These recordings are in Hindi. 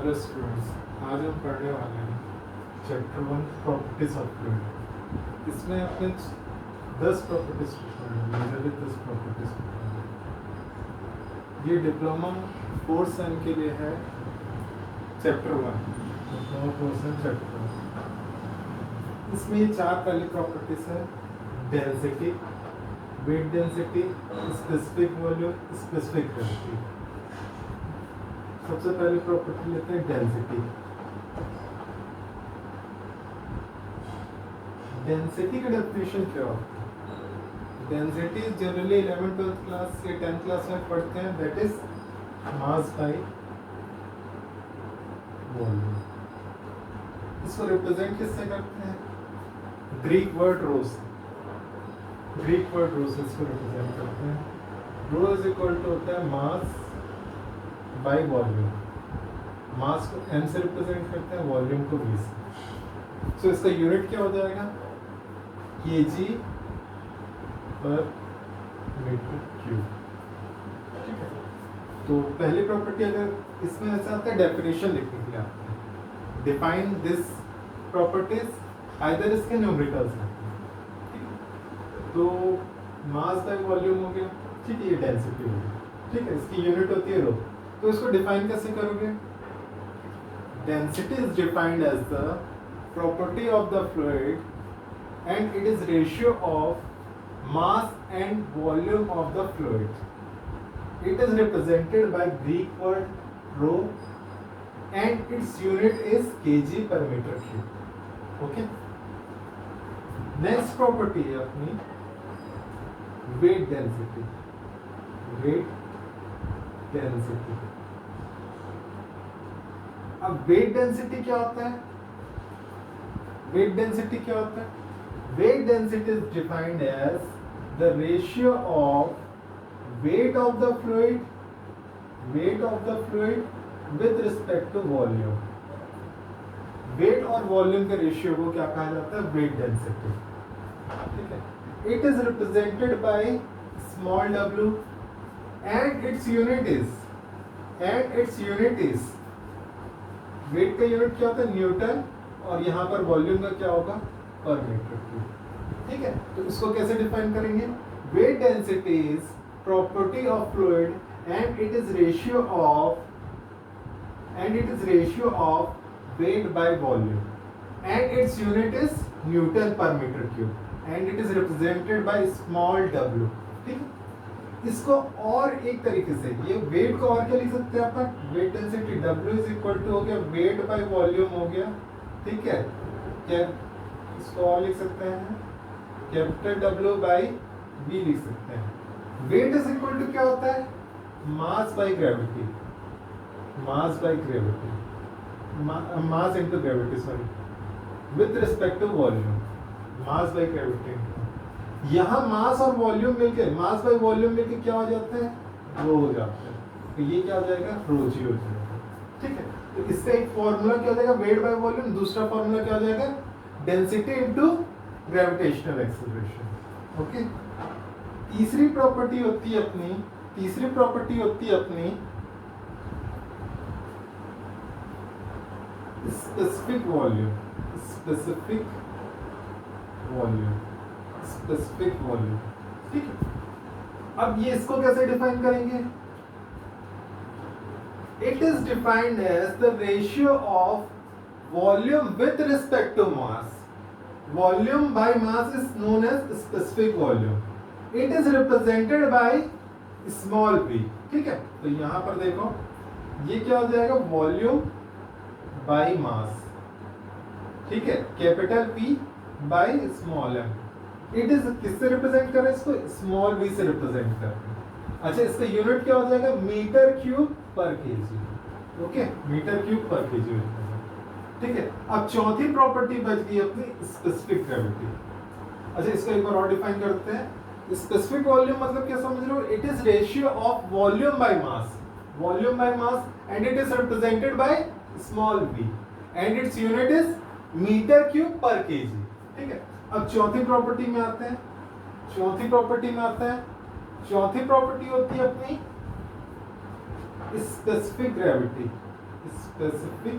हेलो स्टूडेंट्स, आज हम पढ़ने वाले हैं चैप्टर 1 प्रॉपर्टीज ऑफ फ्लूइड। इसमें आपने 10 प्रॉपर्टीज पढ़नी, मेजरली 10 प्रॉपर्टीज पढ़नी। ये डिप्लोमा 4 सेम के लिए है चैप्टर 1, डिप्लोमा 4 सेम चैप्टर 1। इसमें ये 4 पहली प्रॉपर्टीज है: density, weight density, specific volume, specific gravity. सबसे पहली प्रॉपर्टी लेते हैं डेंसिटी। डेंसिटी का डेफिनेशन क्या होता है? Density generally 11th 12th class या 10th क्लास में पढ़ते हैं, that is mass by volume. इसको रिप्रेजेंट किससे करते हैं? ग्रीक वर्ड रो से। ग्रीक वर्ड रो से इसको रिप्रेजेंट करते हैं। रो इज इक्वल टू होता है मास बाय वॉल्यूम। मास को m से रिप्रेजेंट करते हैं, वॉल्यूम को v से। सो इसका यूनिट क्या हो जाएगा? kg per metre cube. ठीक है, तो पहली प्रॉपर्टी अगर इसमें ऐसा आता है डेफिनेशन लिखने के लिए आपको डिफाइन दिस प्रॉपर्टीज, आइदर इसके न्यूमेरिकल्स हैं। तो मास बाय वॉल्यूम हो गया, ठीक है, ये डेंसिटी हो गई। ठीक है, इसकी यूनिट होती है रो। तो इसको डिफाइन कैसे करोगे? Density is defined as the property of the fluid and it is ratio of mass and volume of the fluid. It is represented by Greek word rho and its unit is kg per metre cube. Okay, next property है अपनी वेट डेंसिटी। वेट डेंसिटी, अब वेट डेंसिटी क्या होता है? वेट डेंसिटी क्या होता है? Weight density is defined as the ratio of weight of the fluid with respect to volume. Weight और वॉल्यूम के रेशियो को क्या कहा जाता है? Weight density. ठीक है, it is represented by small w and its unit is weight का यूनिट क्या होता है? न्यूटन, और यहाँ पर वॉल्यूम का क्या होगा? पर मीटर क्यूब। ठीक है, तो इसको कैसे डिफाइन करेंगे? Weight density is property of fluid and it is ratio of weight by volume and its unit is newton per metre cube and it is represented by small w। ठीक है, इसको और एक तरीके से, ये वेट को और क्या लिख सकते हैं अपन? Weight density W is equal to हो गया वेट बाय वॉल्यूम हो गया। ठीक है, क्या इसको और लिख सकते हैं? कैपिटल W बाय V लिख सकते हैं। वेट इज इक्वल टू क्या होता है? Mass by gravity. Mass by gravity, mass into gravity, sorry, with respect to volume. Mass by gravity. यहाँ मास और वॉल्यूम मिलके, मास बाय वॉल्यूम मिलके क्या हो जाते हैं? रो हो जाते हैं। तो ये क्या हो जाएगा? रो जी हो जाएगा। ठीक है, तो इसका एक फॉर्मूला क्या हो जाएगा? Wait by volume. दूसरा फॉर्मूला क्या हो जाएगा? Density into gravitational acceleration. Okay, तीसरी प्रॉपर्टी होती है अपनी स्पेसिफिक वॉल्यूम। ठीक है, अब ये इसको कैसे डिफाइन करेंगे? It is defined as the ratio of volume with respect to mass. Volume by mass is known as specific volume. It is represented by small v। ठीक है, तो यहां पर देखो ये क्या हो जाएगा? वॉल्यूम बाय मास। ठीक है, capital P by small m। It is किससे रिप्रेजेंट कर रहे हैं? इसको स्मॉल v से रिप्रेजेंट कर रहे हैं। अच्छा, इसका यूनिट क्या हो जाएगा? Metre cube per KG. Okay, metre cube per kg. ठीक है, अब चौथी प्रॉपर्टी बच गई अपनी स्पेसिफिक ग्रेविटी। अच्छा, इसको एक बार और डिफाइन करते हैं। स्पेसिफिक वॉल्यूम मतलब क्या समझ रहे हो? It is ratio of volume by mass and it is represented by small v and its unit is metre cube per kg. ठीक है, अब चौथी प्रॉपर्टी में आते हैं। चौथी प्रॉपर्टी होती है अपनी स्पेसिफिक ग्रेविटी। स्पेसिफिक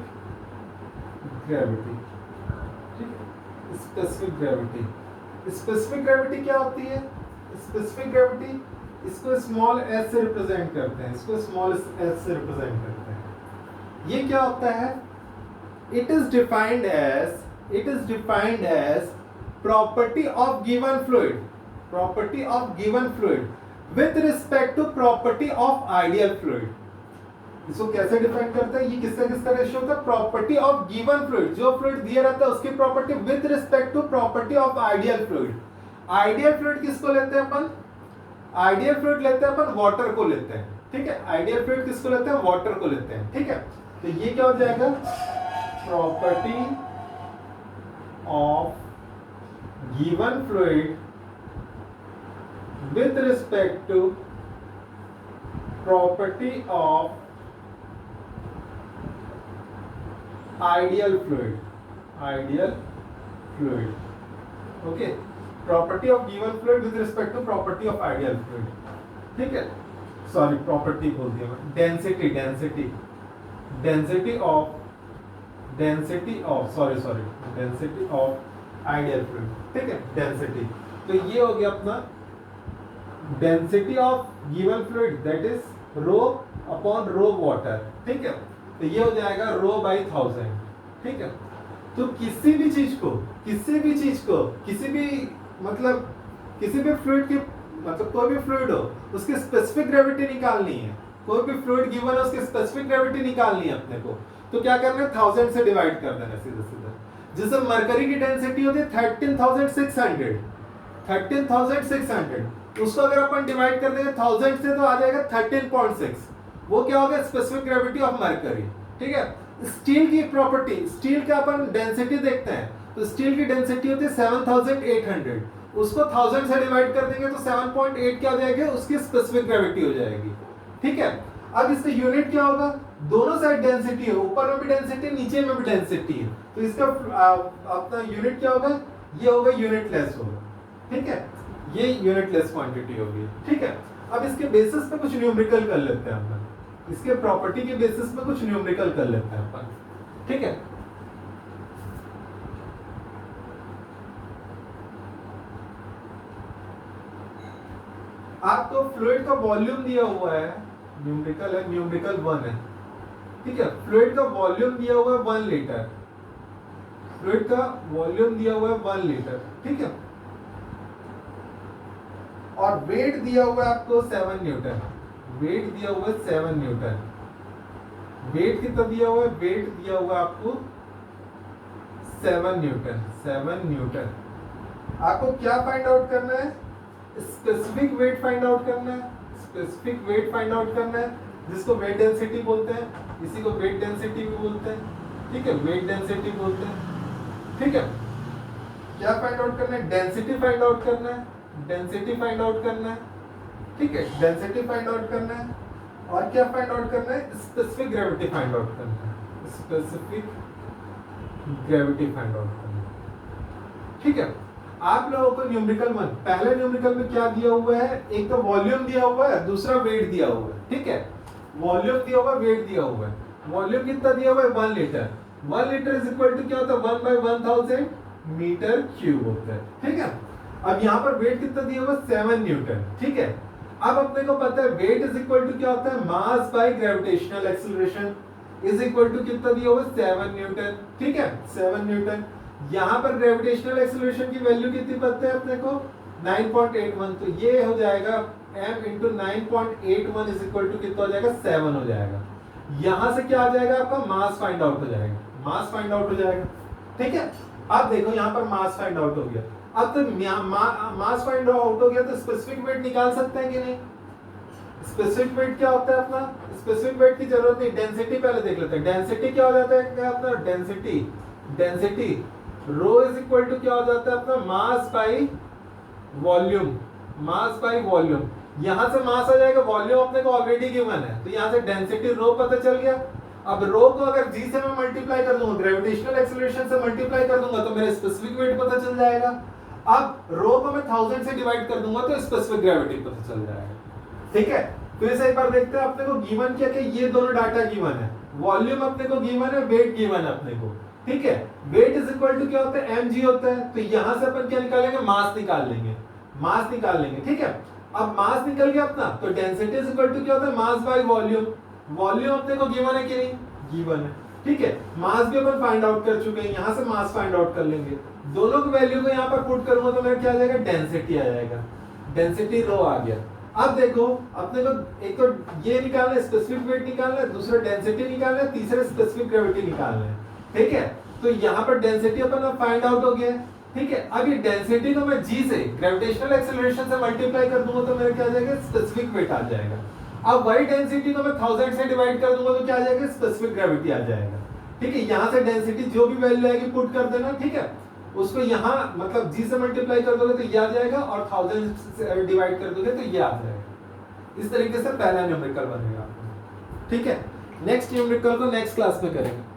ग्रेविटी, ठीक है, स्पेसिफिक ग्रेविटी। स्पेसिफिक ग्रेविटी क्या होती है? स्पेसिफिक ग्रेविटी इसको स्मॉल एस से रिप्रेजेंट करते हैं, इसको स्मॉल एस से रिप्रेजेंट करते हैं। ये क्या होता है? It is defined as property of given fluid, property of given fluid with respect to property of ideal fluid. इसको कैसे डिफाइन करता है? ये किसका रेशियो होता है? प्रॉपर्टी ऑफ गिवन फ्लूइड, जो फ्लूइड दिया रहता है उसकी property with respect to property of ideal fluid. Ideal fluid किसको लेते हैं अपन? आइडियल फ्लूइड लेते हैं अपन वाटर को लेते हैं, ठीक है। आइडियल फ्लूइड किसको लेते हैं? वाटर को लेते हैं, ठीक है। तो ये क्या हो जाएगा? Property of given fluid with respect to property of ideal fluid, ideal fluid, okay. Property of given fluid with respect to property of ideal fluid, ठीक है। सॉरी, प्रॉपर्टी बोल दिया मैं। Density, density, density of density of ideal fluid, ठीक है, डेंसिटी। तो ये हो गया अपना density of given fluid, that is rho upon rho water, ठीक है। तो ये हो जाएगा रो बाई 1000, ठीक है। तो किसी भी चीज को किसी भी फ्लूइड की मतलब कोई भी फ्लूइड हो उसकी स्पेसिफिक ग्रेविटी निकालनी है, कोई भी फ्लूइड गिवन है उसकी स्पेसिफिक ग्रेविटी निकालनी है अपने को। तो क्या करना है? 1000 से डिवाइड कर देना सीधा सीधा। जैसे मरकरी की डेंसिटी होती है 13,600, उसको अगर अपन डिवाइड कर देंगे 1000 से तो आ जाएगा 13.6। वो क्या होगा? स्पेसिफिक ग्रेविटी ऑफ मरकरी, ठीक है। स्टील की प्रॉपर्टी, स्टील का अपन डेंसिटी देखते हैं, तो स्टील की डेंसिटी होती है 7800, उसको 1000 से डिवाइड कर देंगे तो 7.8 क्या हो जाएगा? उसकी स्पेसिफिक ग्रेविटी हो जाएगी, ठीक है। अब इसका यूनिट क्या होगा? दोनों साइड डेंसिटी है, ऊपर में भी डेंसिटी, नीचे में भी डेंसिटी है, तो इसका अपना यूनिट क्या होगा? ये होगा यूनिटलेस होगा, ठीक है। ये यूनिटलेस क्वांटिटी होगी, ठीक है। अब इसके बेसिस पे कुछ न्यूमेरिकल कर लेते हैं अपन, इसके प्रॉपर्टी के बेसिस पे कुछ न्यूमेरिकल कर लेते हैं अपन, ठीक है। आपको फ्लूइड का वॉल्यूम दिया हुआ है, न्यूमेरिकल है, न्यूमेरिकल 1 है, ठीक है। फ्लूइड का वॉल्यूम दिया हुआ है 1 लीटर, फ्लूइड का वॉल्यूम दिया हुआ है 1 लीटर, ठीक है। और वेट दिया हुआ है आपको 7 न्यूटन, वेट दिया हुआ है 7 न्यूटन। वेट कितना दिया हुआ है? वेट दिया हुआ है आपको 7 न्यूटन, 7 न्यूटन। आपको क्या फाइंड आउट करना है? स्पेसिफिक वेट फाइंड आउट करना है, स्पेसिफिक वेट फाइंड आउट करना है, जिसको वेट डेंसिटी बोलते हैं, इसी को वेट डेंसिटी भी बोलते हैं, ठीक है, वेट डेंसिटी बोलते हैं, ठीक है। क्या फाइंड आउट करना है? डेंसिटी फाइंड आउट करना है, डेंसिटी फाइंड आउट करना है, ठीक है, डेंसिटी फाइंड आउट करना है। और क्या फाइंड आउट करना है? स्पेसिफिक ग्रेविटी फाइंड आउट करना है, स्पेसिफिक ग्रेविटी फाइंड आउट करना है, ठीक है। आप लोगों को न्यूमेरिकल 1, पहले न्यूमेरिकल में क्या दिया हुआ है? एक तो वॉल्यूम दिया हुआ है, दूसरा वेट दिया हुआ है, ठीक है। वॉल्यूम दिया हुआ है, वेट दिया हुआ है। वॉल्यूम कितना दिया हुआ है? 1 litre. 1 litre is equal to क्या होता है? 1/1000 मीटर क्यूब होता है, ठीक है। अब यहाँ पर वेट कितना दिया हुआ है? 7 न्यूटन, ठीक है। अब अपने को पता है वेट इज इक्वल टू क्या होता है? Mass by gravitational acceleration is equal to कितना दिया हुआ है? 7 न्यूटन, ठीक है, 7 न्यूटन। यहाँ पर ग्रेविटेशनल एक्सीलरेशन की वैल्यू कितनी पता है अपने को? 9.81। तो ये हो जाएगा m into 9.81 is equal to कितना हो जाएगा? 7 हो जाएगा। यहाँ से क्या आ जाएगा? आपका मास फाइंड आउट हो जाएगा, मास फाइंड आउट हो जाएगा, ठीक है। अब देखो यहाँ पर मास फाइंड आउट हो गया। अब तो मास फाइंड आउट हो गया तो स्पेसिफिक वेट निकाल सकते हैं कि नहीं? स्पेसिफिक वेट क्या होता है अपना? स्पेसिफिक वेट की जरूरत नहीं, डेंसिटी पहले देख लेते हैं। डेंसिटी क्या हो जाता है क्या अपना? Density rho is equal to क्या हो जाता है अपना? Mass by volume, mass by volume. यहां से मास आ जाएगा, वॉल्यूम अपने को ऑलरेडी गिवन है, तो यहां से डेंसिटी रो पता चल गया। अब रो को अगर जी से मैं मल्टीप्लाई कर दूंगा, ग्रेविटेशनल एक्सीलरेशन से मल्टीप्लाई कर दूंगा, तो मेरे स्पेसिफिक वेट पता चल जाएगा। अब रो को मैं 1000 से डिवाइड कर दूंगा तो स्पेसिफिक ग्रेविटी पता चल जाएगा, ठीक है। तो इसे एक बार देखते हैं अपने को गिवन क्या क्या, ये दोनों डाटा गिवन है। वॉल्यूम अपने को गिवन है, वेट गिवन है अपने को, ठीक है। वेट इज इक्वल टू क्या होता है, mg होता है, तो यहां से अपन क्या निकालेंगे, मास निकाल लेंगे, मास निकाल लेंगे, ठीक है। अब मास निकल गया अपना, तो डेंसिटी इज इक्वल टू क्या होता है, मास बाय वॉल्यूम। वॉल्यूम अपने को गिवन है कि नहीं, गिवन है, ठीक है। मास भी अपन फाइंड आउट कर चुके हैं, यहां से मास फाइंड आउट कर लेंगे। दोनों की वैल्यू को यहां पर पुट करूंगा तो मेरा क्या आ जाएगा, डेंसिटी आ जाएगा, डेंसिटी रो आ गया। अब देखो अपने को एक तो ये निकालना है, स्पेसिफिक वेट निकालना है, दूसरा डेंसिटी निकालना है, तीसरा स्पेसिफिक ग्रेविटी निकालना है, ठीक है। तो यहाँ पर डेंसिटी अपन फाइंड आउट हो गया, ठीक है। अब ये डेंसिटी को मैं g से, ग्रेविटेशनल एक्सेलरेशन से मल्टीप्लाई कर दूंगा तो मेरा क्या आ जाएगा, स्पेसिफिक वेट आ जाएगा। अब वही डेंसिटी को मैं 1000 से डिवाइड कर दूंगा तो क्या आ जाएगा, स्पेसिफिक ग्रेविटी आ जाएगा, ठीक है। यहाँ से डेंसिटी जो भी वैल्यू आएगी पुट कर देना, ठीक है। उसको यहाँ मतलब g से मल्टीप्लाई कर दोगे तो ये आ जाएगा, और 1000 से डिवाइड कर दोगे तो ये आ जाएगा। इस तरीके से पहला न्यूमेरिकल बनेगा, ठीक है। नेक्स्ट न्यूमेरिकल को नेक्स्ट क्लास में करेंगे।